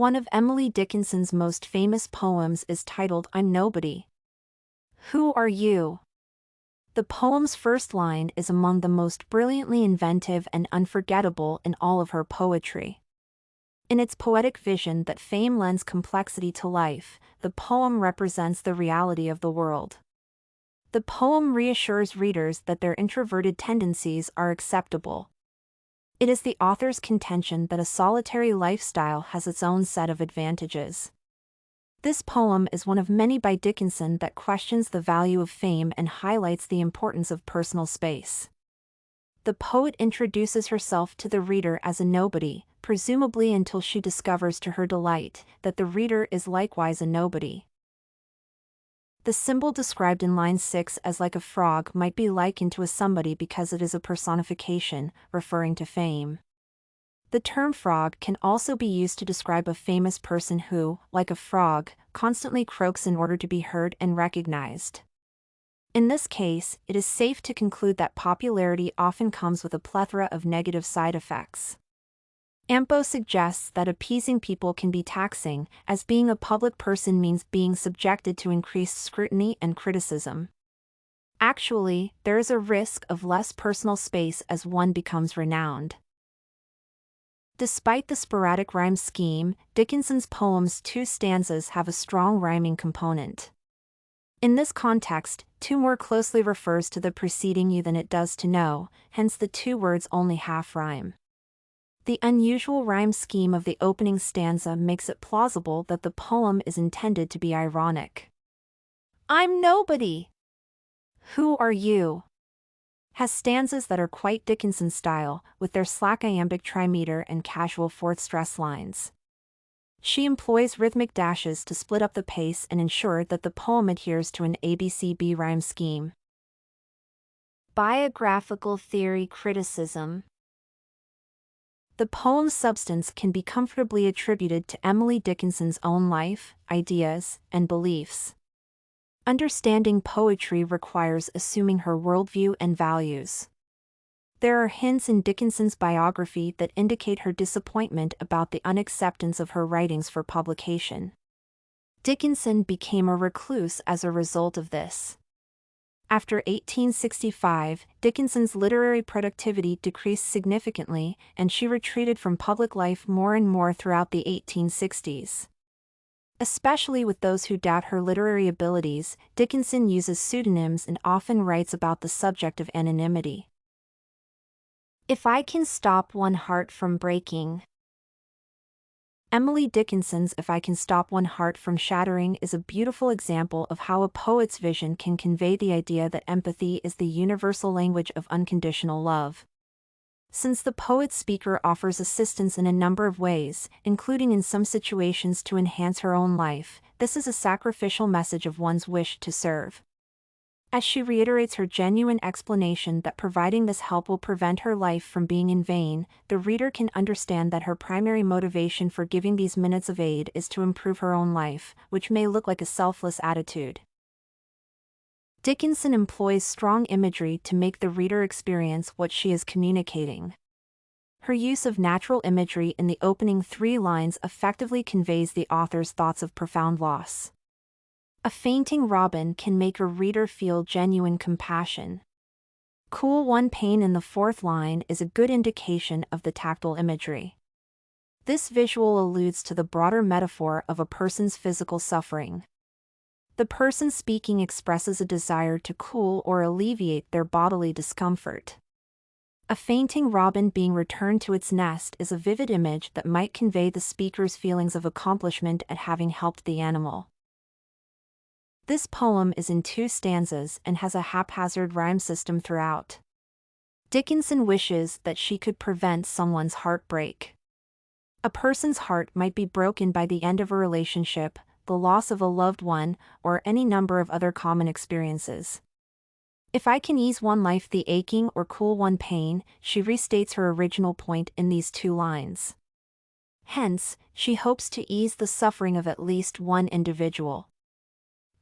One of Emily Dickinson's most famous poems is titled I'm Nobody. Who are you? The poem's first line is among the most brilliantly inventive and unforgettable in all of her poetry. In its poetic vision that fame lends complexity to life, the poem represents the reality of the world. The poem reassures readers that their introverted tendencies are acceptable. It is the author's contention that a solitary lifestyle has its own set of advantages. This poem is one of many by Dickinson that questions the value of fame and highlights the importance of personal space. The poet introduces herself to the reader as a nobody, presumably until she discovers to her delight that the reader is likewise a nobody. The symbol described in line 6 as like a frog might be likened to a somebody because it is a personification, referring to fame. The term frog can also be used to describe a famous person who, like a frog, constantly croaks in order to be heard and recognized. In this case, it is safe to conclude that popularity often comes with a plethora of negative side effects. Ampo suggests that appeasing people can be taxing, as being a public person means being subjected to increased scrutiny and criticism. Actually, there is a risk of less personal space as one becomes renowned. Despite the sporadic rhyme scheme, Dickinson's poem's two stanzas have a strong rhyming component. In this context, to more closely refers to the preceding you than it does to know, hence the two words only half rhyme. The unusual rhyme scheme of the opening stanza makes it plausible that the poem is intended to be ironic. I'm nobody. Who are you? Has stanzas that are quite Dickinson style, with their slack iambic trimeter and casual fourth stress lines. She employs rhythmic dashes to split up the pace and ensure that the poem adheres to an ABCB rhyme scheme. Biographical theory criticism. The poem's substance can be comfortably attributed to Emily Dickinson's own life, ideas, and beliefs. Understanding poetry requires assuming her worldview and values. There are hints in Dickinson's biography that indicate her disappointment about the unacceptance of her writings for publication. Dickinson became a recluse as a result of this. After 1865, Dickinson's literary productivity decreased significantly, and she retreated from public life more and more throughout the 1860s. Especially with those who doubt her literary abilities, Dickinson uses pseudonyms and often writes about the subject of anonymity. If I Can Stop One Heart from Breaking. Emily Dickinson's If I Can Stop One Heart from Shattering is a beautiful example of how a poet's vision can convey the idea that empathy is the universal language of unconditional love. Since the poet's speaker offers assistance in a number of ways, including in some situations to enhance her own life, this is a sacrificial message of one's wish to serve. As she reiterates her genuine explanation that providing this help will prevent her life from being in vain, the reader can understand that her primary motivation for giving these minutes of aid is to improve her own life, which may look like a selfless attitude. Dickinson employs strong imagery to make the reader experience what she is communicating. Her use of natural imagery in the opening 3 lines effectively conveys the author's thoughts of profound loss. A fainting robin can make a reader feel genuine compassion. Cool one pain in the 4th line is a good indication of the tactile imagery. This visual alludes to the broader metaphor of a person's physical suffering. The person speaking expresses a desire to cool or alleviate their bodily discomfort. A fainting robin being returned to its nest is a vivid image that might convey the speaker's feelings of accomplishment at having helped the animal. This poem is in 2 stanzas and has a haphazard rhyme system throughout. Dickinson wishes that she could prevent someone's heartbreak. A person's heart might be broken by the end of a relationship, the loss of a loved one, or any number of other common experiences. If I can ease one life the aching or cool one pain, she restates her original point in these 2 lines. Hence, she hopes to ease the suffering of at least one individual.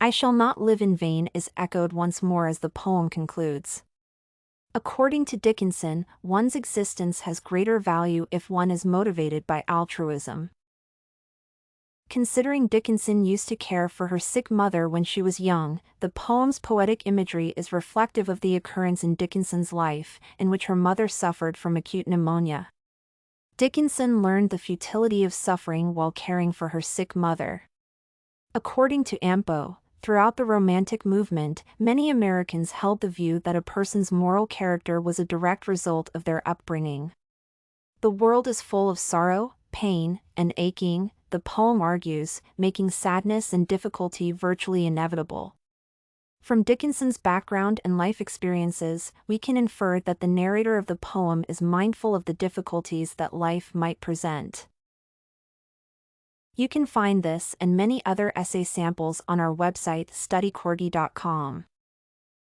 I shall not live in vain is echoed once more as the poem concludes. According to Dickinson, one's existence has greater value if one is motivated by altruism. Considering Dickinson used to care for her sick mother when she was young, the poem's poetic imagery is reflective of the occurrence in Dickinson's life, in which her mother suffered from acute pneumonia. Dickinson learned the futility of suffering while caring for her sick mother. According to Ampo, throughout the Romantic movement, many Americans held the view that a person's moral character was a direct result of their upbringing. The world is full of sorrow, pain, and aching, the poem argues, making sadness and difficulty virtually inevitable. From Dickinson's background and life experiences, we can infer that the narrator of the poem is mindful of the difficulties that life might present. You can find this and many other essay samples on our website studycorgi.com.